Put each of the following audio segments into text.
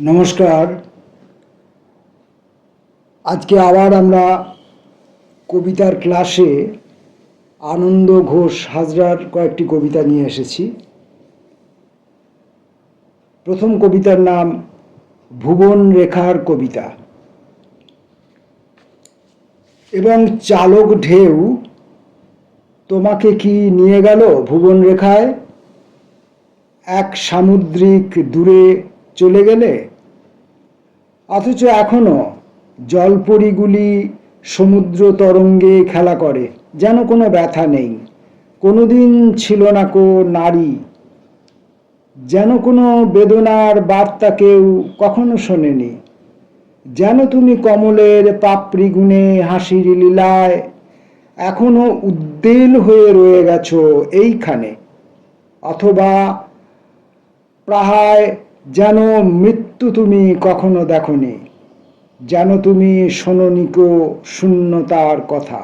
নমস্কার। আজকে আবার আমরা কবিতার ক্লাসে আনন্দ ঘোষ হাজরার কয়েকটি কবিতা নিয়ে এসেছি। প্রথম কবিতার নাম ভুবন রেখার কবিতা। এবং চালক ঢেউ তোমাকে কি নিয়ে গেল ভুবন রেখায়, এক সামুদ্রিক দূরে চলে গেলে, অথচ এখনো জলপরীগুলি সমুদ্র তরঙ্গে খেলা করে, যেন কোনো ব্যথা নেই। কোনোদিন ছিল না কো নারী, যেন কোনো বেদনার বার্তা কেউ কখনো শোনেনি। যেন তুমি কমলের পাপড়ি গুনে হাসির লীলায় এখনো উদ্বেল হয়ে রয়ে গেছো এইখানে, অথবা প্রায় যেন মৃত্যু তুমি কখনো দেখনি, যেন তুমি শোনোনি কো শূন্যতার কথা।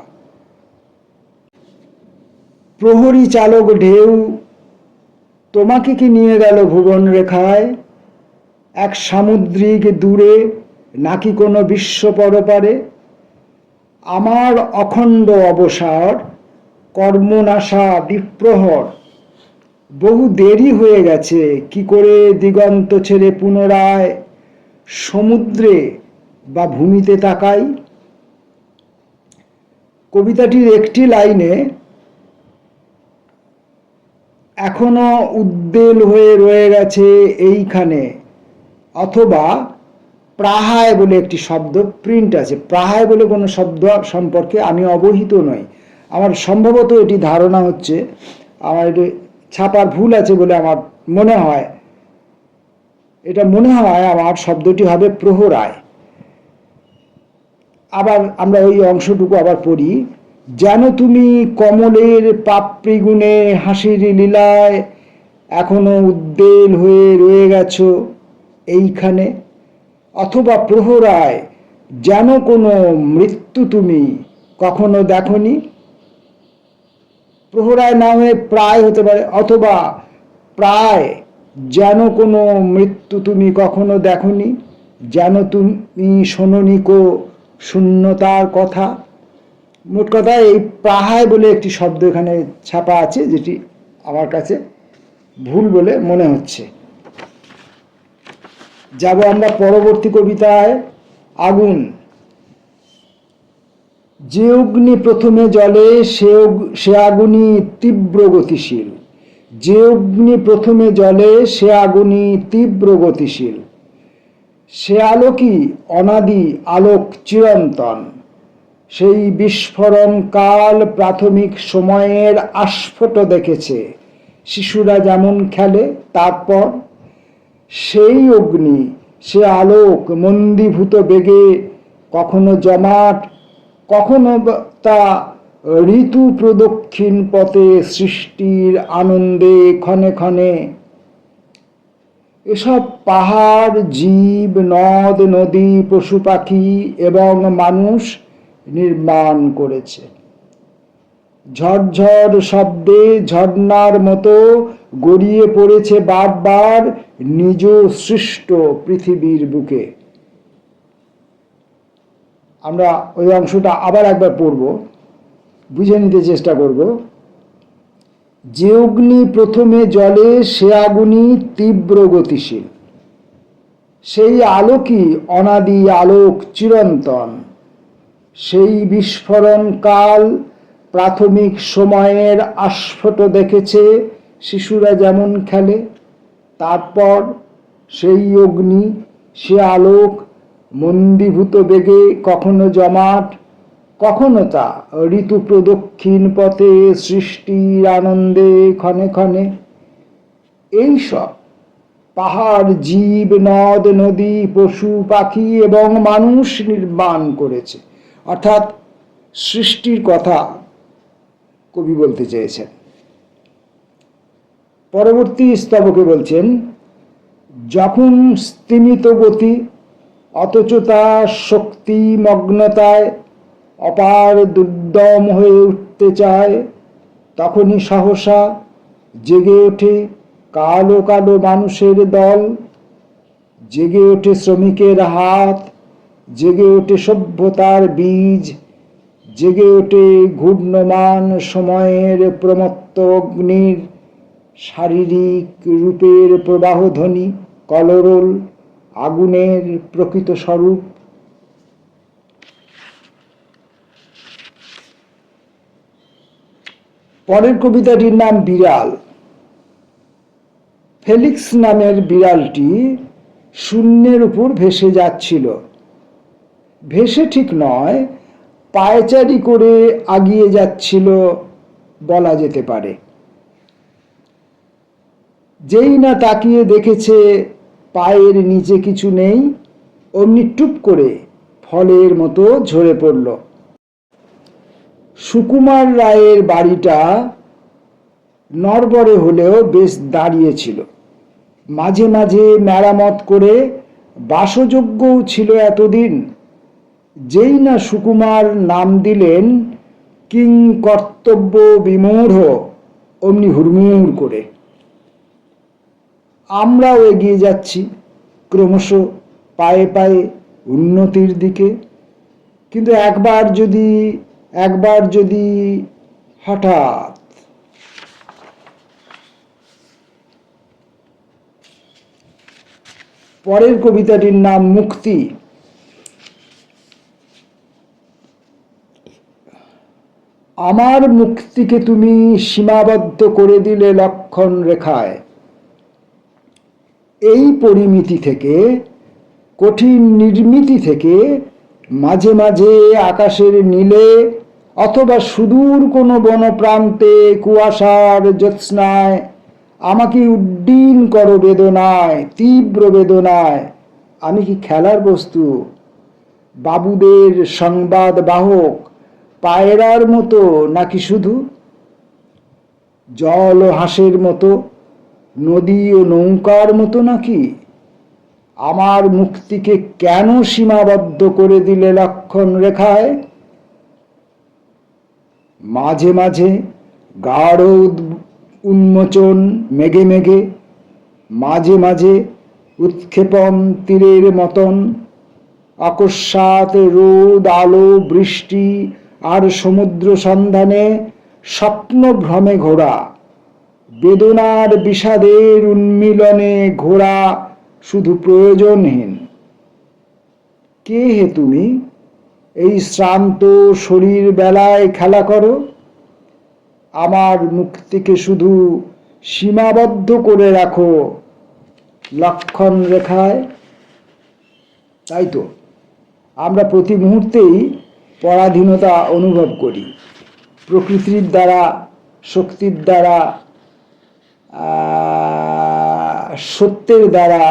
প্রহরী চালক ঢেউ তোমাকে কি নিয়ে গেল ভুবন রেখায়, এক সামুদ্রিক দূরে নাকি কোনো বিশ্ব পরপারে। আমার অখণ্ড অবসর কর্মনাশা বিপ্রহর, বহু দেরি হয়ে গেছে কি করে দিগন্ত ছেড়ে পুনরায় সমুদ্রে বা ভূমিতে তাকাই। কবিতাটির একটি লাইনে এখনো উদ্বেল হয়ে রয়ে গেছে এইখানে, অথবা প্রাহায় বলে একটি শব্দ প্রিন্ট আছে। প্রাহায় বলে কোনো শব্দ সম্পর্কে আমি অবহিত নই। আমার সম্ভবত এটি ধারণা হচ্ছে, আমার এটি ছাপার ভুল আছে বলে আমার মনে হয়, এটা মনে হয় আমার শব্দটি হবে প্রহরায়। আবার আমরা ওই অংশটুকু আবার পড়ি। যেন তুমি কমলের পাপড়ি গুনে হাসির লীলায় এখনো উদ্বেল হয়ে রয়ে গেছো এইখানে, অথবা প্রহরায় যেন কোনো মৃত্যু তুমি কখনো দেখনি। প্রহরায় না হয়ে প্রায় হতে পারে, অথবা প্রায় যেন কোনো মৃত্যু তুমি কখনো দেখনি, যেন তুমি শোনোনি কো শূন্যতার কথা। মোট কথা এই প্রাহায় বলে একটি শব্দ এখানে ছাপা আছে, যেটি আমার কাছে ভুল বলে মনে হচ্ছে। যাব আমরা পরবর্তী কবিতায়, আগুন। যে অগ্নি প্রথমে জ্বলে সে আগুনই তীব্র গতিশীল। যে অগ্নি প্রথমে জ্বলে সে আগুনই তীব্র গতিশীল। সে আলোকই অনাদি আলোক চিরন্তন। সেই বিস্ফোরণ কাল প্রাথমিক সময়ের আস্ফোট দেখেছে শিশুরা যেমন খেলে। তারপর সেই অগ্নি সে আলোক মন্দীভূত বেগে কখনো জমাট, কখনো তা ঋতু প্রদক্ষিণ পথে সৃষ্টির আনন্দে ক্ষণে ক্ষণে। এসব পাহাড়, জীব, নদ নদী, পশু পাখি এবং মানুষ নির্মাণ করেছে। ঝরঝর শব্দে ঝর্ণার মতো গড়িয়ে পড়েছে বারবার নিজ সৃষ্ট পৃথিবীর বুকে। আমরা ওই অংশটা আবার একবার পড়ব, বুঝে নিতে চেষ্টা করব। যে অগ্নি প্রথমে জ্বলে সে আগুনই তীব্র গতিশীল। সেই আলোকই অনাদি আলোক চিরন্তন। সেই বিস্ফোরণ কাল প্রাথমিক সময়ের আস্ফোট দেখেছে শিশুরা যেমন খেলে। তারপর সেই অগ্নি সে আলোক মন্দীভূত বেগে কখনো জমাট, কখনো তা ঋতু প্রদক্ষিণ পথে সৃষ্টির আনন্দে ক্ষণে ক্ষণে। এইসব পাহাড়, জীব, নদ নদী, পশু পাখি এবং মানুষ নির্মাণ করেছে। অর্থাৎ সৃষ্টির কথা কবি বলতে চেয়েছেন। পরবর্তী স্তবকে বলছেন, যখন স্তিমিত গতি অথচ তা শক্তি মগ্নতায় অপার দুর্দম হয়ে উঠতে চায়, তখনই সহসা জেগে ওঠে কালো কালো মানুষের দল। জেগে ওঠে শ্রমিকের হাত, জেগে ওঠে সভ্যতার বীজ, জেগে ওঠে ঘূর্ণমান সময়ের প্রমত্ত অগ্নির শারীরিক রূপের প্রবাহধ্বনি, কলরোল, আগুনের প্রকৃত স্বরূপ। পরের কবিতাটির নাম বিড়াল। ফেলিক্স নামের বিড়ালটি শূন্যের উপর ভেসে যাচ্ছিল। ভেসে ঠিক নয়, পায়চারি করে আগিয়ে যাচ্ছিল বলা যেতে পারে। যেই না তাকিয়ে দেখেছে পায়ের নিচে কিছু নেই, অমনি টুপ করে ফলের মতো ঝরে পড়ল। সুকুমার রায়ের বাড়িটা নড়বড়ে হলেও বেশ দাঁড়িয়েছিল। মাঝে মাঝে মেরামত করে বাসযোগ্যও ছিল এতদিন। যেই না সুকুমার নাম দিলেন কিং কর্তব্য বিমূঢ়, অমনি হুড়মুড় করে। আমরাও এগিয়ে যাচ্ছি ক্রমশ পায়ে পায়ে উন্নতির দিকে। কিন্তু একবার যদি হঠাৎ পরের কবিতাটির নাম মুক্তি। আমার মুক্তিকে তুমি সীমাবদ্ধ করে দিলে লক্ষণ রেখায়। এই পরিমিতি থেকে, কঠিন নির্মিতি থেকে মাঝে মাঝে আকাশের নীলে অথবা সুদূর কোনো বনপ্রান্তে কুয়াশার জ্যোৎস্নায় আমাকে উড্ডীন করো বেদনায়, তীব্র বেদনায়। আমি কি খেলার বস্তু, বাবুদের সংবাদ বাহক, পায়রার মতো, নাকি শুধু জল ও হাঁসের মতো, নদী ও নৌকার মতো নাকি? আমার মুক্তিকে কেন সীমাবদ্ধ করে দিলে লক্ষণ রেখায়? মাঝে মাঝে গাঢ় উন্মোচন মেঘে মেঘে, মাঝে মাঝে উৎক্ষেপণ তীরের মতন, অকস্মাৎ রোদ আলো বৃষ্টি আর সমুদ্র সন্ধানে স্বপ্ন ভ্রমে ঘোরা, বেদনার বিষাদের উন্মিলনে ঘোরা শুধু প্রয়োজনহীন। কে হে তুমি, এই শ্রান্ত শরীর বেলায় খেলা করো? আমার মুক্তিকে শুধু সীমাবদ্ধ করে রাখো লক্ষণ রেখায়। তাই তো আমরা প্রতি মুহূর্তেই পরাধীনতা অনুভব করি। প্রকৃতির দ্বারা, শক্তির দ্বারা, সত্যের দ্বারা,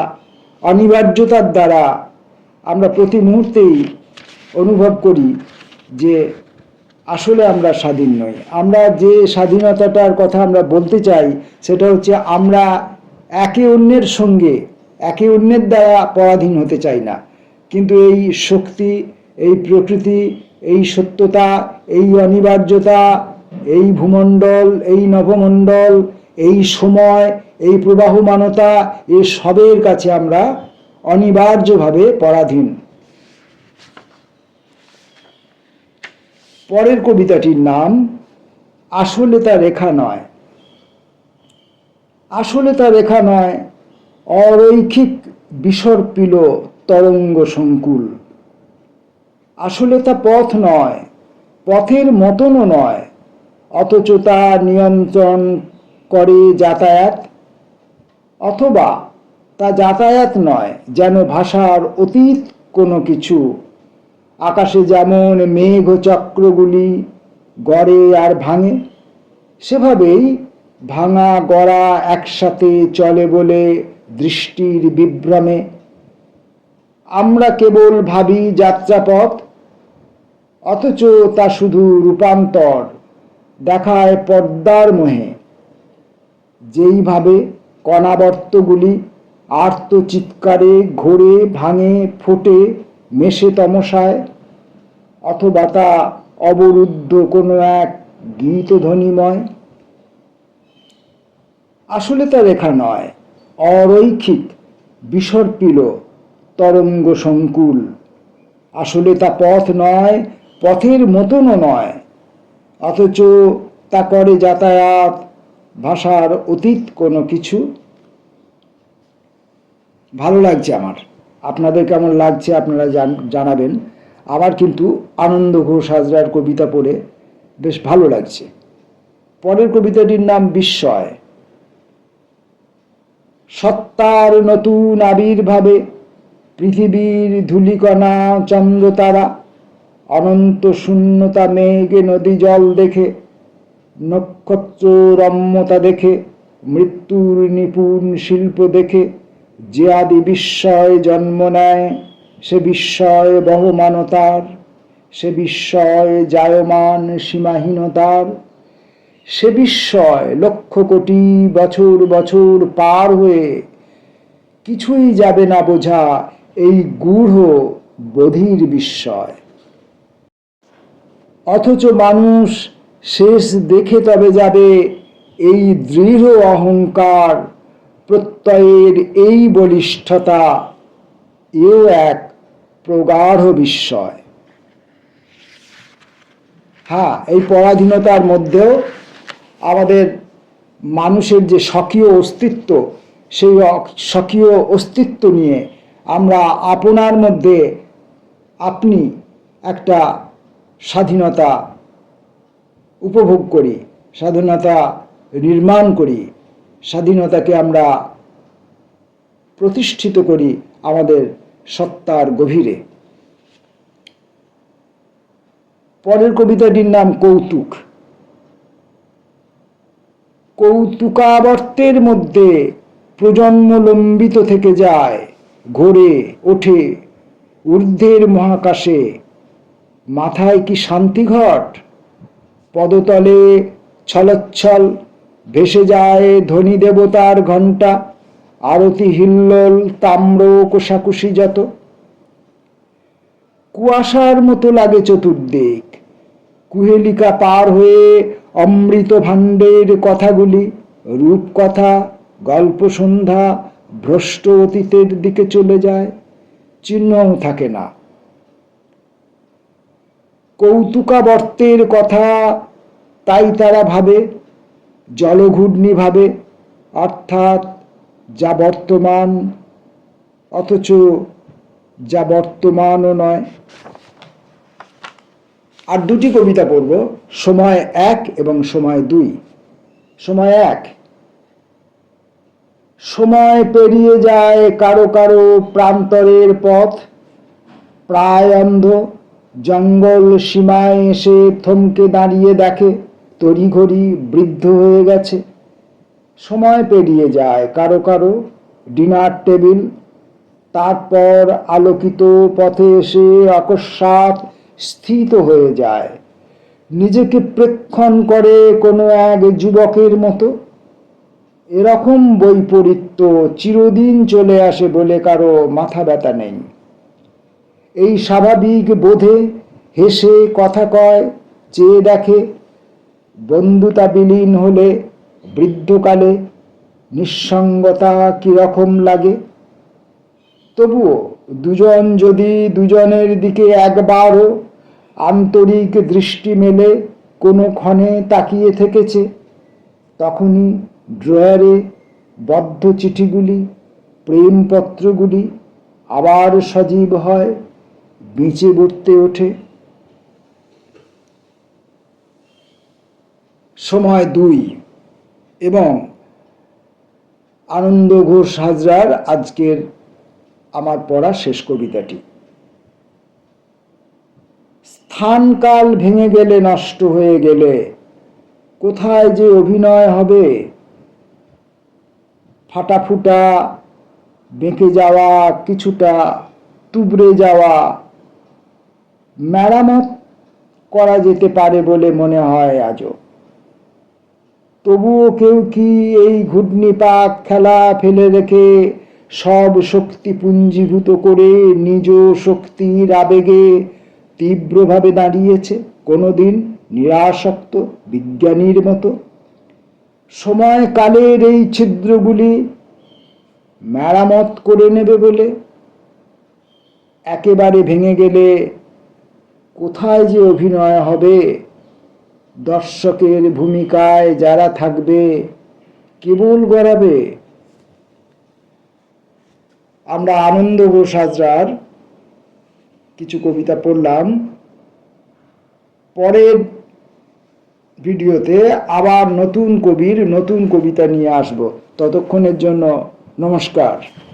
অনিবার্যতার দ্বারা আমরা প্রতি মুহূর্তেই অনুভব করি যে আসলে আমরা স্বাধীন নই। আমরা যে স্বাধীনতাটার কথা আমরা বলতে চাই সেটা হচ্ছে আমরা একে অন্যের সঙ্গে, একে অন্যের দ্বারা পরাধীন হতে চাই না। কিন্তু এই শক্তি, এই প্রকৃতি, এই সত্যতা, এই অনিবার্যতা, এই ভূমণ্ডল, এই নভমণ্ডল, এই সময়, এই প্রবাহমানতা, এ সবের কাছে আমরা অনিবার্যভাবে পরাধীন। পরের কবিতাটির নাম আসলে তা রেখা নয়। আসলে তা রেখা নয়, অরৈখিক বিসর্পিল তরঙ্গ সংকুল। আসলে তা পথ নয়, পথের মতনও নয়, অথচ তা নিয়ন্ত্রণ করে যাতায়াত। অথবা তা যাতায়াত নয়, যেন ভাষার অতীত কোনো কিছু। আকাশে যেমন মেঘ চক্রগুলি গড়ে আর ভাঙে, সেভাবেই ভাঙা গড়া একসাথে চলে বলে দৃষ্টির বিভ্রমে। আমরা কেবল ভাবি যাত্রাপথ, অথচ তা শুধু রূপান্তর, দেখায় পর্দার মোহে। যেইভাবে কণাবর্তগুলি আর্ত চিৎকারে ঘোরে, ভাঙে, ফোটে, মেশে তমসায়, অথবা তা অবরুদ্ধ কোনো এক গীতধ্বনিময়। আসলে তা রেখা নয়, অরৈখিক বিসর্পিল তরঙ্গ সংকুল। আসলে তা পথ নয়, পথের মতনও নয়, অথচ তা করে যাতায়াত ভাষার অতীত কোনো কিছু। ভালো লাগছে আমার, আপনাদের কেমন লাগছে আপনারা জানাবেন। আমার কিন্তু আনন্দ ঘোষ হাজরার কবিতা পড়ে বেশ ভালো লাগছে। পরের কবিতাটির নাম বিস্ময়। সত্তার নতুন আবির্ভাবে পৃথিবীর ধূলিকণা চন্দ্রতারা, অনন্ত শূন্যতা মেঘে নদী জল দেখে, নক্ষত্র রম্যতা দেখে, মৃত্যুর নিপুণ শিল্প দেখে যে আদি বিস্ময় জন্ম নেয়, সে বিস্ময় বহমানতার, সে বিস্ময় জায়মান সীমাহীনতার, সে বিস্ময় লক্ষ কোটি বছর বছর পার হয়ে কিছুই যাবে না বোঝা, এই গূঢ় বধির বিস্ময়। অথচ মানুষ শেষ দেখে তবে যাবে এই দৃঢ় অহংকার, প্রত্যয়ের এই বলিষ্ঠতা, এও এক প্রগাঢ় বিস্ময়। হ্যাঁ, এই পরাধীনতার মধ্যেও আমাদের মানুষের যে স্বকীয় অস্তিত্ব, সেই স্বকীয় অস্তিত্ব নিয়ে আমরা আপনার মধ্যে আপনি একটা স্বাধীনতা উপভোগ করি, স্বাধীনতা নির্মাণ করি, স্বাধীনতাকে আমরা প্রতিষ্ঠিত করি আমাদের সত্তার গভীরে। পরের কবিতাটির নাম কৌতুক। কৌতুকাবর্তের মধ্যে প্রজন্ম লম্বিত থেকে যায়, ঘোরে ওঠে ঊর্ধ্বের মহাকাশে, মাথায় কি শান্তিঘট, পদতলে ছলচ্ছল ভেসে যায় ধনী দেবতার ঘণ্টা, আরতি হিল্লোল তাম্র কোষাকুষি যত। কুয়াশার মতো লাগে চতুর্দিক, কুহেলিকা পার হয়ে অমৃত ভাণ্ডের কথাগুলি, রূপকথা গল্প সন্ধ্যা ভ্রষ্ট অতীতের দিকে চলে যায়, চিহ্নও থাকে না। কৌতুকাবর্তের কথা তাই তারা ভাবে, জলঘূর্ণি ভাবে, অর্থাৎ যা বর্তমান অথচ যা বর্তমানও নয়। আর দুটি কবিতা পড়ব, সময় 1 এবং সময় 2। সময় 1। সময় পেরিয়ে যায় কারো কারো প্রান্তরের পথ, প্রায় অন্ধ জঙ্গল সীমায় এসে থমকে দাঁড়িয়ে দেখে তড়িঘড়ি বৃদ্ধ হয়ে গেছে। সময় পেরিয়ে যায় কারো কারো ডিনার টেবিল, তারপর আলোকিত পথে এসে অকস্মাৎ স্থিত হয়ে যায়, নিজেকে প্রেক্ষণ করে কোনো এক যুবকের মতো। এরকম বৈপরীত্য চিরদিন চলে আসে বলে কারো মাথা ব্যথা নেই। এই স্বাভাবিক বোধে হেসে কথা কয়, চেয়ে দেখে বন্ধুতা বিলীন হলে বৃদ্ধকালে নিঃসঙ্গতা কিরকম লাগে। তবুও দুজন যদি দুজনের দিকে একবারও আন্তরিক দৃষ্টি মেলে কোনো ক্ষণে তাকিয়ে থেকেছে, তখনই ড্রয়ারে বদ্ধ চিঠিগুলি, প্রেমপত্রগুলি আবার সজীব হয়, বেঁচে উঠতে ওঠে। সময় 2 এবং আনন্দ ঘোষ হাজরার আজকের আমার পড়া শেষ কবিতাটি। স্থানকাল ভেঙে গেলে, নষ্ট হয়ে গেলে কোথায় যে অভিনয় হবে, ফাটাফুটা বেঁকে যাওয়া, কিছুটা তুবড়ে যাওয়া মেরামত করা যেতে পারে বলে মনে হয় আজও। তবুও কেউ কি এই ঘূর্ণিপাক খেলা ফেলে রেখে সব শক্তি পুঞ্জীভূত করে নিজ শক্তির আবেগে তীব্রভাবে দাঁড়িয়েছে কোনোদিন নিরাসক্ত বিজ্ঞানীর মতো? সময়কালের এই ছিদ্রগুলি মেরামত করে নেবে বলে। একেবারে ভেঙে গেলে কোথায় যে অভিনয় হবে, দর্শকের ভূমিকায় যারা থাকবে কেবল গড়াবে। আমরা আনন্দ ঘোষ হাজরার কিছু কবিতা পড়লাম। পরের ভিডিওতে আবার নতুন কবির নতুন কবিতা নিয়ে আসব। ততক্ষণের জন্য নমস্কার।